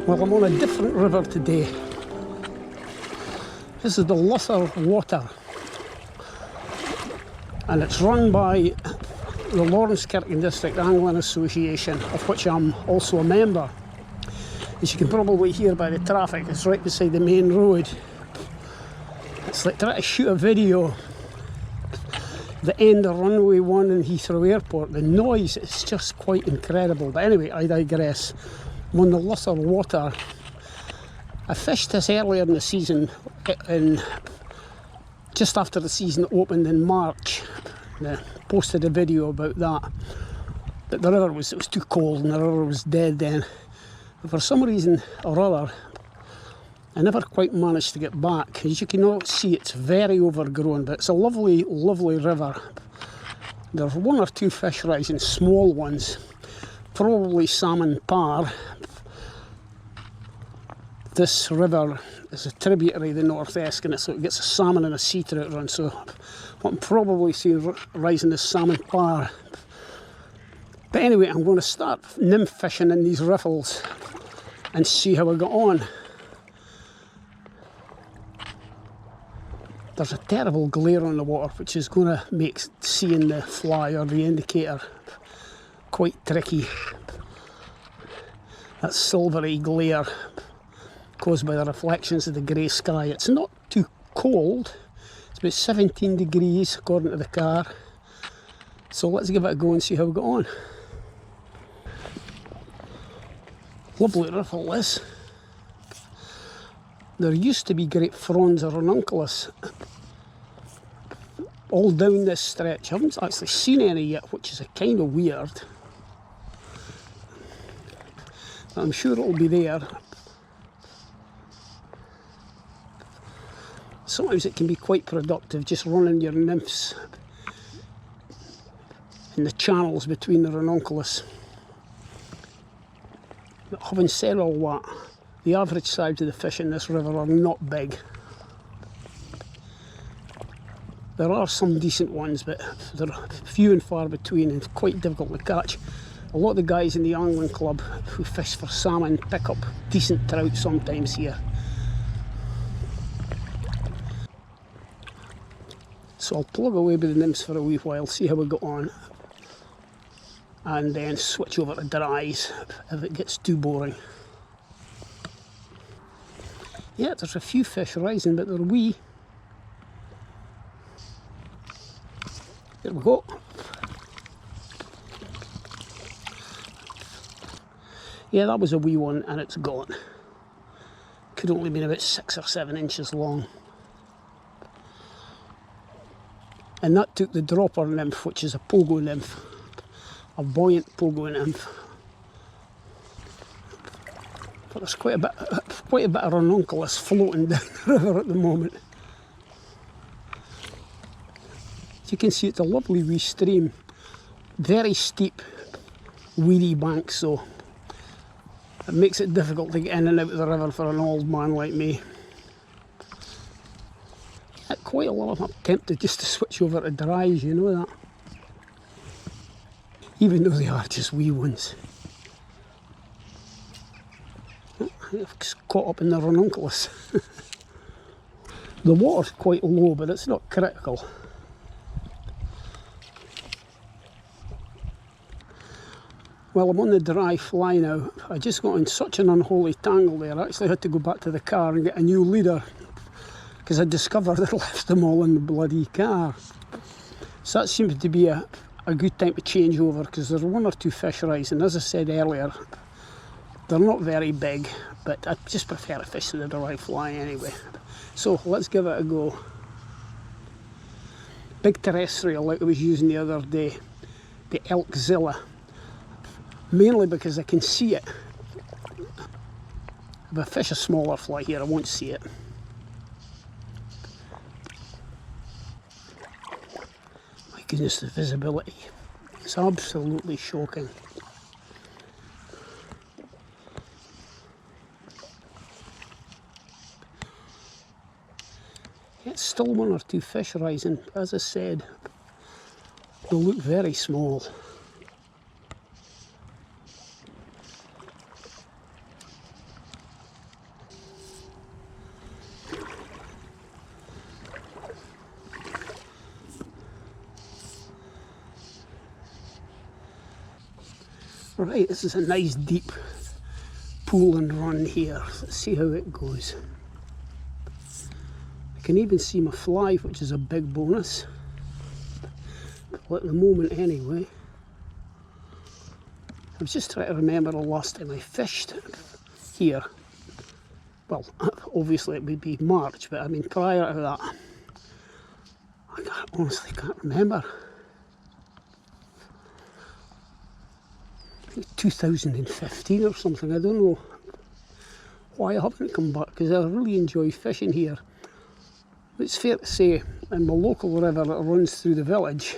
Well, I'm on a different river today. This is the Laurencekirk Water, and it's run by the Laurencekirk Angling Association, of which I'm also a member. As you can probably hear by the traffic, it's right beside the main road. It's like trying to shoot a video the end of runway 1 in Heathrow Airport. The noise is just quite incredible. But anyway, I digress. I'm on the Laurencekirk Water. I fished this earlier in the season, just after the season opened in March. I posted a video about that. But the river was too cold and the river was dead then. But for some reason or other, I never quite managed to get back. As you can all see, it's very overgrown, but it's a lovely, lovely river. There's one or two fish rising, small ones, probably salmon par. This river is a tributary of the North Eskin, so it gets a salmon and a sea trout run. So what I'm probably seeing rising is salmon par. But anyway, I'm going to start nymph fishing in these riffles and see how I get on. There's a terrible glare on the water, which is going to make seeing the fly or the indicator quite tricky. That silvery glare caused by the reflections of the grey sky. It's not too cold. It's about 17 degrees according to the car. So let's give it a go and see how we get on. Lovely riffle this. There used to be great fronds or ranunculus all down this stretch. I haven't actually seen any yet, which is a kind of weird. But I'm sure it'll be there. Sometimes it can be quite productive just running your nymphs in the channels between the ranunculus. But having said all that, the average size of the fish in this river are not big. There are some decent ones, but they're few and far between and quite difficult to catch. A lot of the guys in the angling club who fish for salmon pick up decent trout sometimes here. So I'll plug away with the nymphs for a wee while, see how we get on, and then switch over to dries if it gets too boring. Yeah, there's a few fish rising, but they're wee. There we go. Yeah, that was a wee one and it's gone. Could only been about 6 or 7 inches long. And that took the dropper nymph, which is a pogo nymph, a buoyant pogo nymph. But there's quite a bit of ranunculus floating down the river at the moment. As you can see, it's a lovely wee stream, very steep, weedy banks, so it makes it difficult to get in and out of the river for an old man like me. Quite a lot. I'm tempted just to switch over to dries, you know that. Even though they are just wee ones. I've caught up in the ranunculus. The water's quite low, but it's not critical. Well, I'm on the dry fly now. I just got in such an unholy tangle there. I actually had to go back to the car and get a new leader, because I discovered I left them all in the bloody car. So that seems to be a good time to change over, because there's 1 or 2 fish rising. As I said earlier, they're not very big, but I just prefer to fish with the dry fly anyway. So let's give it a go. Big terrestrial like I was using the other day, the Elkzilla, mainly because I can see it. If I fish a smaller fly here, I won't see it. Goodness, the visibility is absolutely shocking. It's still 1 or 2 fish rising. As I said, they look very small. Right, this is a nice deep pool and run here. Let's see how it goes. I can even see my fly, which is a big bonus. Well, at the moment anyway. I was just trying to remember the last time I fished here. Well, obviously it would be March, but I mean prior to that, I honestly can't remember. 2015 or something, I don't know why I haven't come back, because I really enjoy fishing here. It's fair to say, in my local river that runs through the village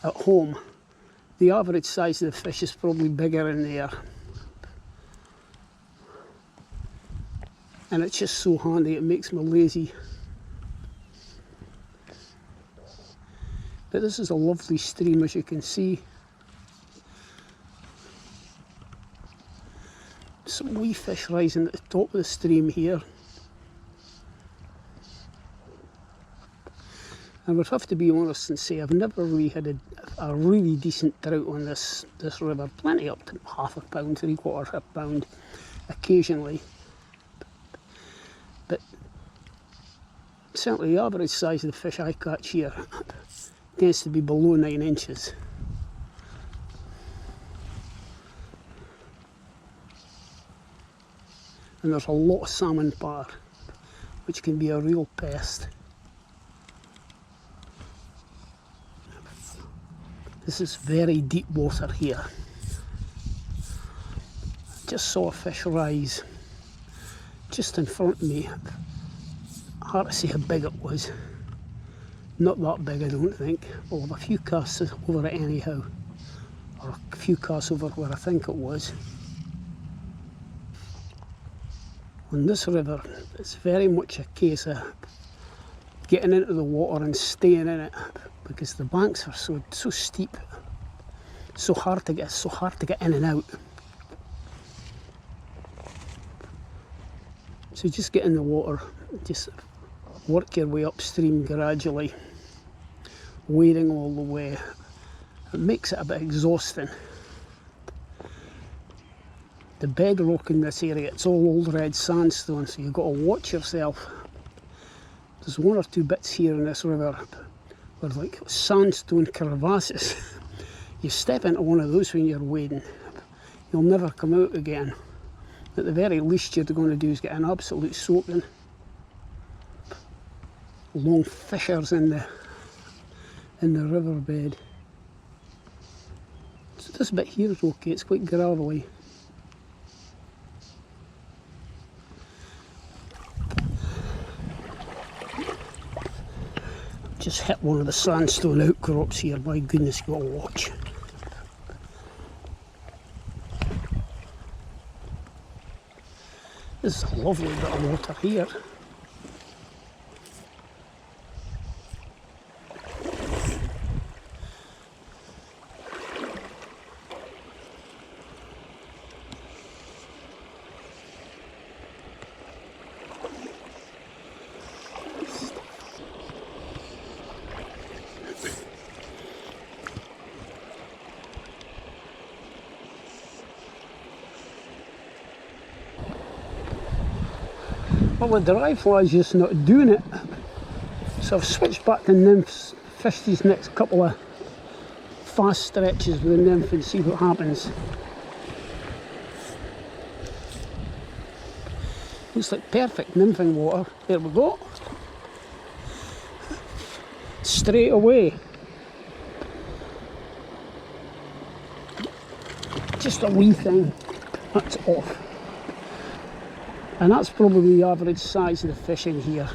at home, the average size of the fish is probably bigger in there. And it's just so handy, it makes me lazy. But this is a lovely stream, as you can see. Some wee fish rising at the top of the stream here. And I would have to be honest and say I've never really had a really decent trout on this river. Plenty up to half a pound, 3/4 a pound occasionally. But certainly the average size of the fish I catch here tends to be below 9 inches. And there's a lot of salmon par, which can be a real pest. This is very deep water here. Just saw a fish rise just in front of me. Hard to say how big it was. Not that big, I don't think. We'll have a few casts over it anyhow, or a few casts over where I think it was. On this river, it's very much a case of getting into the water and staying in it, because the banks are so steep, so hard to get in and out. So just get in the water, just work your way upstream gradually, wading all the way. It makes it a bit exhausting. The bedrock in this area, it's all old red sandstone, so you've got to watch yourself. There's one or two bits here in this river where like sandstone crevasses. You step into one of those when you're wading, you'll never come out again. At the very least you're going to do is get an absolute soaking. Long fissures in the riverbed. So this bit here is okay, it's quite gravelly. Just hit one of the sandstone outcrops here, my goodness, you've got to watch. This is a lovely bit of water here. Well, the dry fly is just not doing it, so I've switched back to nymphs, fished these next couple of fast stretches with the nymph and see what happens. Looks like perfect nymphing water. There we go. Straight away. Just a wee thing, that's off. And that's probably the average size of the fish in here.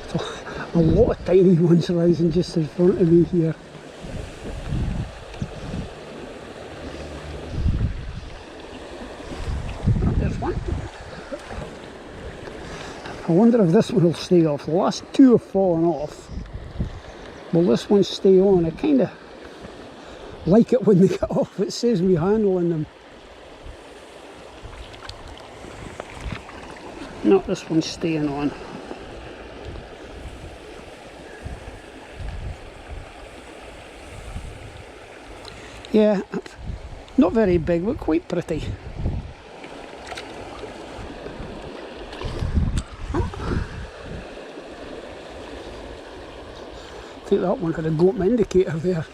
So, a lot of tiny ones rising just in front of me here. I wonder if this one will stay off. The last two have fallen off. Will this one stay on? I kind of like it when they get off. It saves me handling them. No, this one's staying on. Yeah, not very big, but quite pretty. I think that one had a goat indicator there.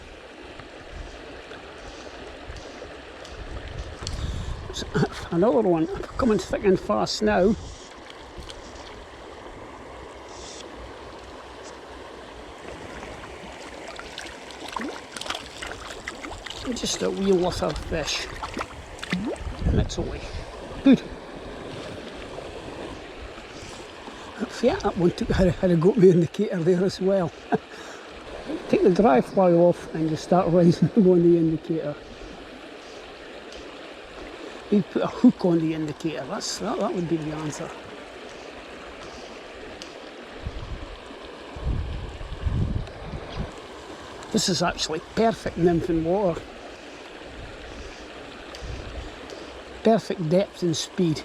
Another one coming thick and fast now. Just a wee litter fish. And it's away. Good. Yeah, that one had a goat indicator there as well. Take the dry fly off and just start raising them on the indicator. You'd put a hook on the indicator. That would be the answer. This is actually perfect nymph in water. Perfect depth and speed.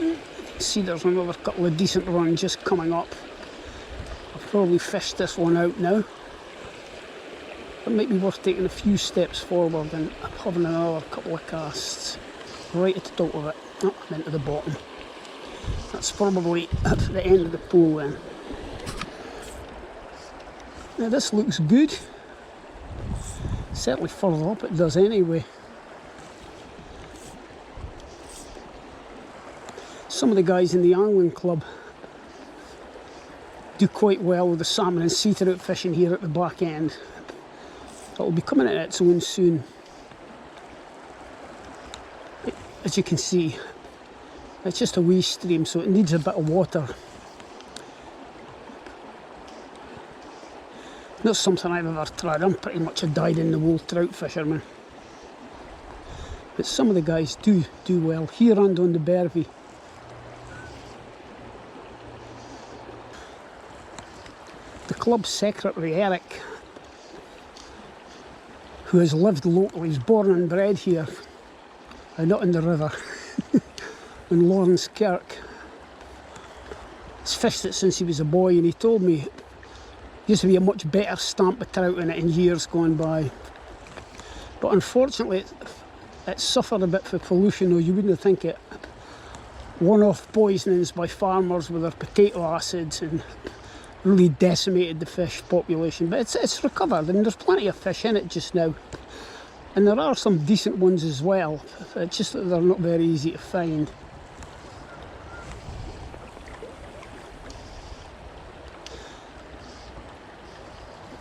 You can see there's another couple of decent runs just coming up. I've probably fished this one out now. It might be worth taking a few steps forward and having another couple of casts right at the top of it. Oh, I'm into the bottom. That's probably at the end of the pool then. Now this looks good. Certainly further up it does anyway. Some of the guys in the angling club do quite well with the salmon and sea trout fishing here at the back end. It'll be coming in its own soon. As you can see, it's just a wee stream, so it needs a bit of water. Not something I've ever tried. I'm pretty much a dyed-in-the-wool trout fisherman. But some of the guys do well here and on the Bervie. The club secretary, Eric, who has lived locally, he's born and bred here, and not in the river, in Laurencekirk. He's fished it since he was a boy, and he told me used to be a much better stamp of trout in it in years gone by. But unfortunately it suffered a bit for pollution, or you wouldn't think it. One-off poisonings by farmers with their potato acids and really decimated the fish population. But it's recovered, and there's plenty of fish in it just now. And there are some decent ones as well. It's just that they're not very easy to find.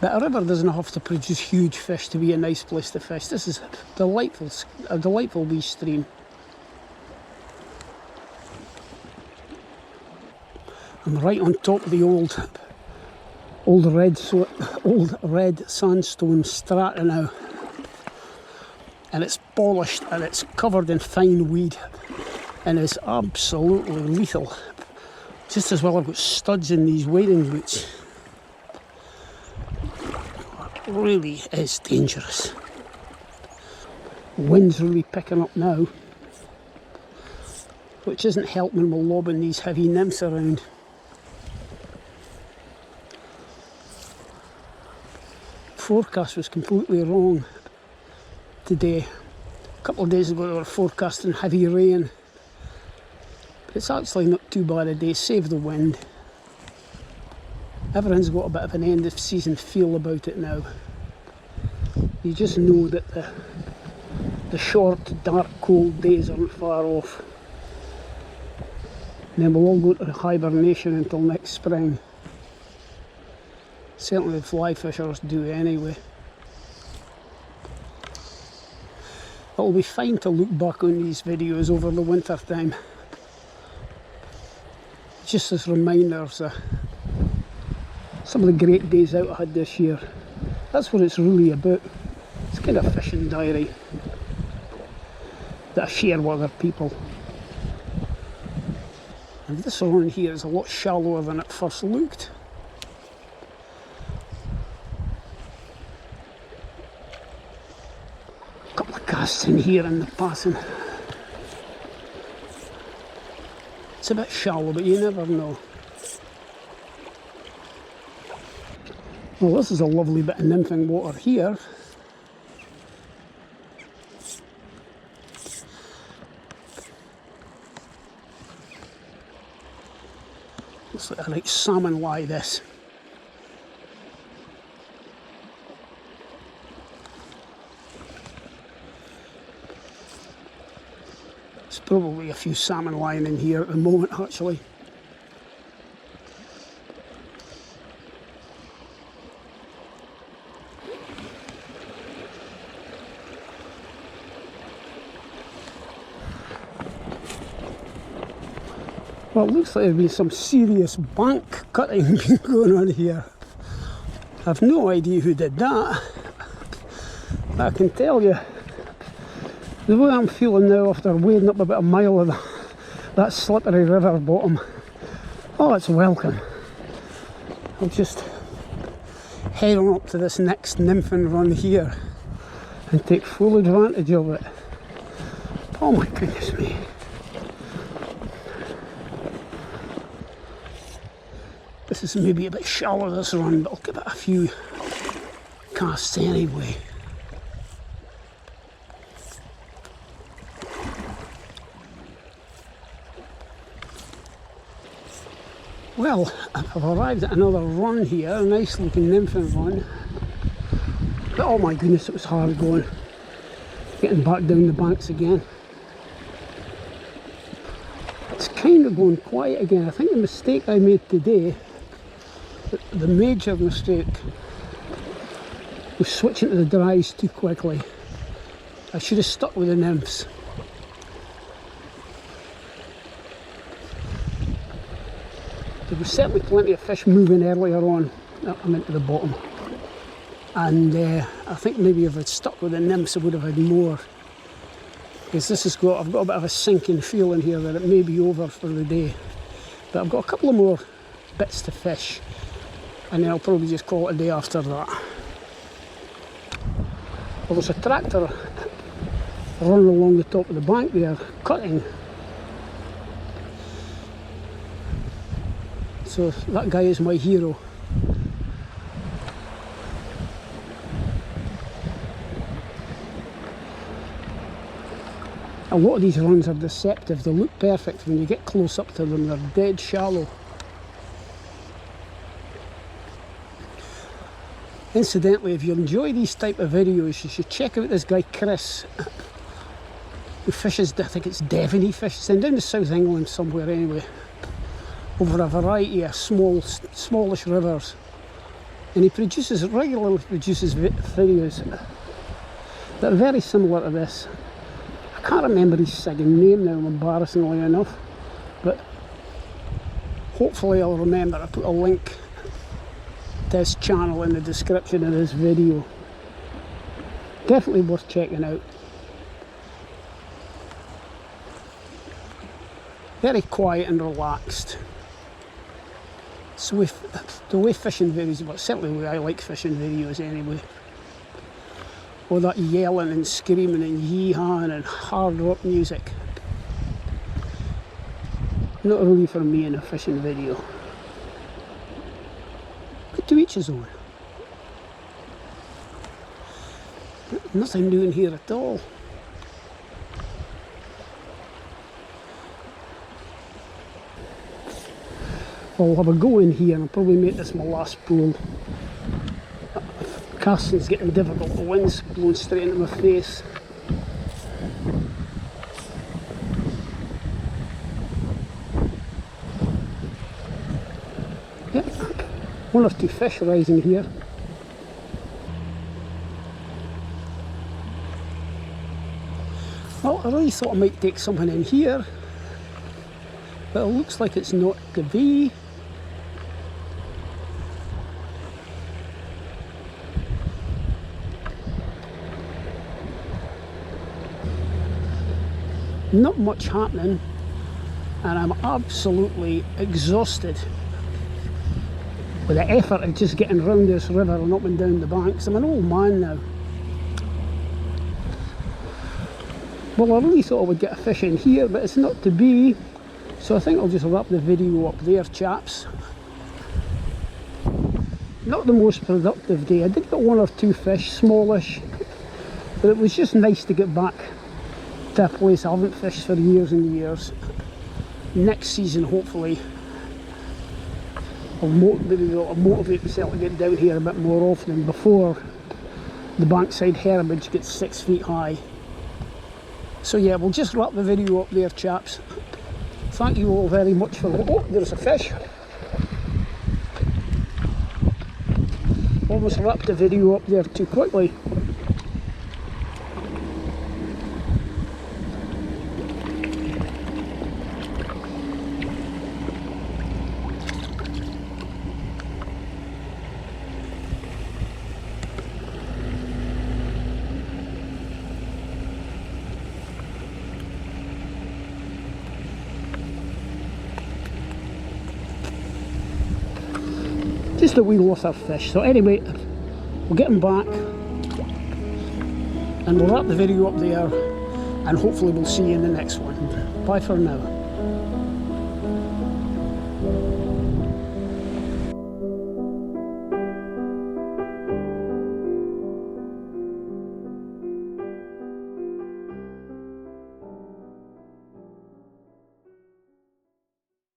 But a river doesn't have to produce huge fish to be a nice place to fish. This is a delightful wee stream. I'm right on top of the old red sandstone strata now, and it's polished and it's covered in fine weed, and it's absolutely lethal. Just as well I've got studs in these wading boots. It really is dangerous. The wind's really picking up now, which isn't helping with lobbing these heavy nymphs around. Forecast was completely wrong today. A couple of days ago they were forecasting heavy rain, but it's actually not too bad a day, save the wind. Everything's got a bit of an end of season feel about it now. You just know that the short, dark, cold days aren't far off. And then we'll all go to hibernation until next spring. Certainly the fly fishers do anyway. It'll be fine to look back on these videos over the winter time, just as reminders of some of the great days out I had this year. That's what it's really about. It's kind of a fishing diary that I share with other people. And this run here is a lot shallower than it first looked. A couple of casts in here in the passing. It's a bit shallow, but you never know. Well, this is a lovely bit of nymphing water here. Looks like a right salmon lie, this. There's probably a few salmon lying in here at the moment, actually. Well, it looks like there's been some serious bank cutting going on here. I've no idea who did that. But I can tell you, the way I'm feeling now after wading up about a mile of that slippery river bottom, oh, it's welcome. I'll just head on up to this next nymphing run here and take full advantage of it. Oh my goodness me. This is maybe a bit shallow, this run, but I'll give it a few casts anyway. Well, I've arrived at another run here, a nice looking nymphing run. But oh my goodness, it was hard going. Getting back down the banks again. It's kind of going quiet again. I think the mistake I made today, the major mistake, was switching to the dries too quickly. I should have stuck with the nymphs. There was certainly plenty of fish moving earlier on. I'm into the bottom. And I think maybe if I'd stuck with the nymphs I would have had more. Because this has got, I've got a bit of a sinking feeling here that it may be over for the day. But I've got a couple of more bits to fish. And then I'll probably just call it a day after that. Well, there's a tractor running along the top of the bank there, cutting. So that guy is my hero. A lot of these runs are deceptive. They look perfect when you get close up to them. They're dead shallow. Incidentally, if you enjoy these type of videos, you should check out this guy Chris, who fishes, I think it's Devon he fishes, and down to South England somewhere anyway, over a variety of smallish rivers, and he regularly produces videos that are very similar to this. I can't remember his second name now, embarrassingly enough, but hopefully I'll remember. I put a link to his channel in the description of this video. Definitely worth checking out. Very quiet and relaxed. So the way fishing videos, but certainly the way I like fishing videos anyway. All that yelling and screaming and yee-hawing and hard rock music. Not really for me in a fishing video. But to each his own. Nothing new in here at all. I'll have a go in here and I'll probably make this my last pool. Casting's getting difficult, the wind's blowing straight into my face. Yep, one or two fish rising here. Well, I really thought I might take something in here, but it looks like it's not to be. Not much happening. and I'm absolutely exhausted with the effort of just getting round this river and up and down the banks. I'm an old man now. Well, I really thought I would get a fish in here, but it's not to be, so I think I'll just wrap the video up there, chaps. Not the most productive day. I did get one or two fish, smallish, but it was just nice to get back to a place I haven't fished for years and years. Next season, hopefully, I'll motivate myself to get down here a bit more often before the bankside herbage gets 6 feet high. So yeah, we'll just wrap the video up there, chaps. Thank you all very much for... Oh, there's a fish. Almost wrapped the video up there too quickly. Just a wee lot of fish. So anyway, we'll get them back and we'll wrap the video up there, and hopefully we'll see you in the next one. Bye for now.